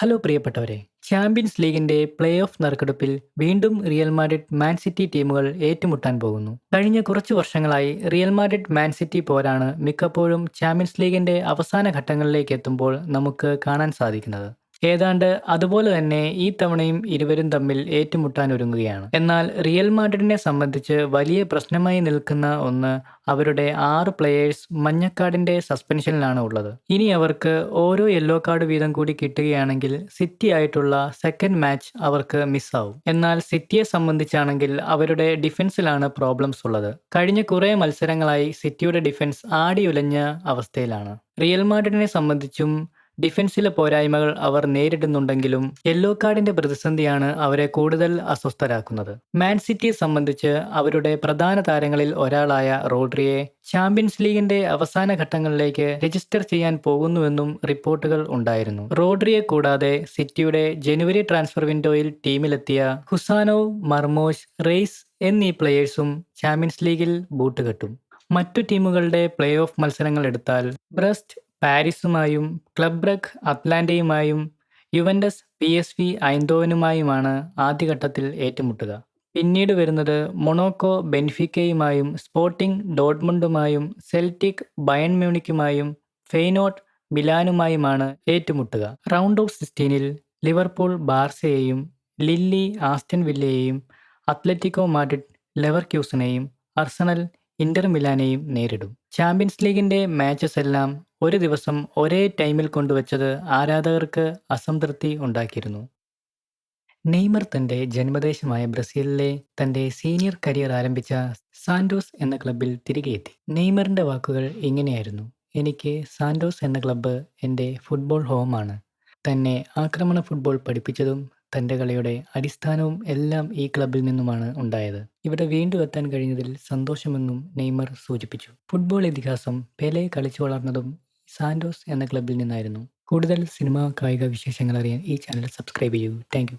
Hello പ്രിയപ്പെട്ടവരെ, champions ലീഗിന്റെ play off നറുക്കെടുപ്പിൽ വീണ്ടും റിയൽ മാഡ്രിഡ് മാൻ സിറ്റി ടീമുകൾ ഏറ്റുമുട്ടാൻ പോകുന്നു. കഴിഞ്ഞ കുറച്ചു വർഷങ്ങളായി റിയൽ മാഡ്രിഡ് മാൻ സിറ്റി പോരാണ് മിക്കപ്പോഴും ചാമ്പ്യൻസ് ലീഗിന്റെ അവസാന ഘട്ടങ്ങളിലേക്ക് എത്തുമ്പോൾ നമുക്ക് കാണാൻ സാധിക്കുന്നത്. ഏതാണ്ട് അതുപോലെ തന്നെ ഈ തവണയും ഇരുവരും തമ്മിൽ ഏറ്റുമുട്ടാനൊരുങ്ങുകയാണ്. എന്നാൽ റിയൽ മാഡ്രിഡിനെ സംബന്ധിച്ച് വലിയ പ്രശ്നമായി നിൽക്കുന്ന ഒന്ന് അവരുടെ 6 പ്ലെയേഴ്സ് മഞ്ഞക്കാർഡിന്റെ സസ്പെൻഷനിലാണ് ഉള്ളത്. ഇനി അവർക്ക് ഓരോ യെല്ലോ കാർഡ് വീതം കൂടി കിട്ടുകയാണെങ്കിൽ സിറ്റി ആയിട്ടുള്ള സെക്കൻഡ് മാച്ച് അവർക്ക് മിസ്സാവും. എന്നാൽ സിറ്റിയെ സംബന്ധിച്ചാണെങ്കിൽ അവരുടെ ഡിഫൻസിലാണ് പ്രോബ്ലംസ് ഉള്ളത്. കഴിഞ്ഞ കുറേ മത്സരങ്ങളായി സിറ്റിയുടെ ഡിഫൻസ് ആടിയുലഞ്ഞ അവസ്ഥയിലാണ്. റിയൽ മാഡ്രിഡിനെ സംബന്ധിച്ചും ഡിഫൻസിലെ പോരായ്മകൾ അവർ നേരിടുന്നുണ്ടെങ്കിലും യെല്ലോ കാർഡിന്റെ പ്രതിസന്ധിയാണ് അവരെ കൂടുതൽ അസ്വസ്ഥരാക്കുന്നത്. മാൻ സിറ്റിയെ സംബന്ധിച്ച് അവരുടെ പ്രധാന താരങ്ങളിൽ ഒരാളായ റോഡ്രിയെ ചാമ്പ്യൻസ് ലീഗിന്റെ അവസാന ഘട്ടങ്ങളിലേക്ക് രജിസ്റ്റർ ചെയ്യാൻ പോകുന്നുവെന്നും റിപ്പോർട്ടുകൾ ഉണ്ടായിരുന്നു. റോഡ്രിയെ കൂടാതെ സിറ്റിയുടെ ജനുവരി ട്രാൻസ്ഫർ വിൻഡോയിൽ ടീമിലെത്തിയ ഹുസാനോവ്, മർമോഷ്, റെയ്സ് എന്നീ പ്ലെയേഴ്സും ചാമ്പ്യൻസ് ലീഗിൽ ബൂട്ടുകെട്ടും. മറ്റു ടീമുകളുടെ പ്ലേ ഓഫ് മത്സരങ്ങൾ എടുത്താൽ ബ്രസ്റ്റ് പാരീസുമായും ക്ലബ് ബ്രഗ് അറ്റ്ലാന്റയുമായും യുവന്റസ് PSV ഐന്തോവനുമായുമാണ് ആദ്യഘട്ടത്തിൽ ഏറ്റുമുട്ടുക. പിന്നീട് വരുന്നത് മൊണാക്കോ ബെൻഫിക്കയുമായും സ്പോർട്ടിംഗ് ഡോർട്ട്മുണ്ടുമായും സെൽറ്റിക് ബയൺ മ്യൂണിക്കുമായും ഫെയ്നോർഡ് മിലാനുമായുമാണ് ഏറ്റുമുട്ടുക. റൗണ്ട് ഓഫ് 16-ൽ ലിവർപൂൾ ബാർസയെയും ലില്ലി ആസ്റ്റൺ വില്ലയെയും അത്ലറ്റിക്കോ മാഡ്രിഡ് ലെവർക്യൂസനെയും അർസണൽ ഇന്റർ മിലാനെയും നേരിടും. ചാമ്പ്യൻസ് ലീഗിന്റെ മാച്ചസ് എല്ലാം ഒരു ദിവസം ഒരേ ടൈമിൽ കൊണ്ടുവച്ചത് ആരാധകർക്ക് അസംതൃപ്തി ഉണ്ടാക്കിയിരുന്നു. നെയ്മർ തന്റെ ജന്മദേശമായ ബ്രസീലിലെ തന്റെ സീനിയർ കരിയർ ആരംഭിച്ച സാന്റോസ് എന്ന ക്ലബ്ബിൽ തിരികെ എത്തി. നെയ്മറിന്റെ വാക്കുകൾ ഇങ്ങനെയായിരുന്നു: "എനിക്ക് സാന്റോസ് എന്ന ക്ലബ്ബ് എൻ്റെ ഫുട്ബോൾ ഹോമാണ്. തന്നെ ആക്രമണ ഫുട്ബോൾ പഠിപ്പിച്ചതും തന്റെ കളിയുടെ അടിസ്ഥാനവും എല്ലാം ഈ ക്ലബ്ബിൽ നിന്നുമാണ് ഉണ്ടായത്. ഇവിടെ വീണ്ടും എത്താൻ കഴിഞ്ഞതിൽ സന്തോഷമെന്നും നെയ്മർ സൂചിപ്പിച്ചു. ഫുട്ബോൾ ഇതിഹാസം പെലെ കളിച്ചു വളർന്നതും സാന്റോസ് എന്ന ക്ലബ്ബിൽ നിന്നായിരുന്നു. കൂടുതൽ സിനിമ, കായിക വിശേഷങ്ങൾ അറിയാൻ ഈ ചാനൽ സബ്സ്ക്രൈബ് ചെയ്യൂ. Thank you.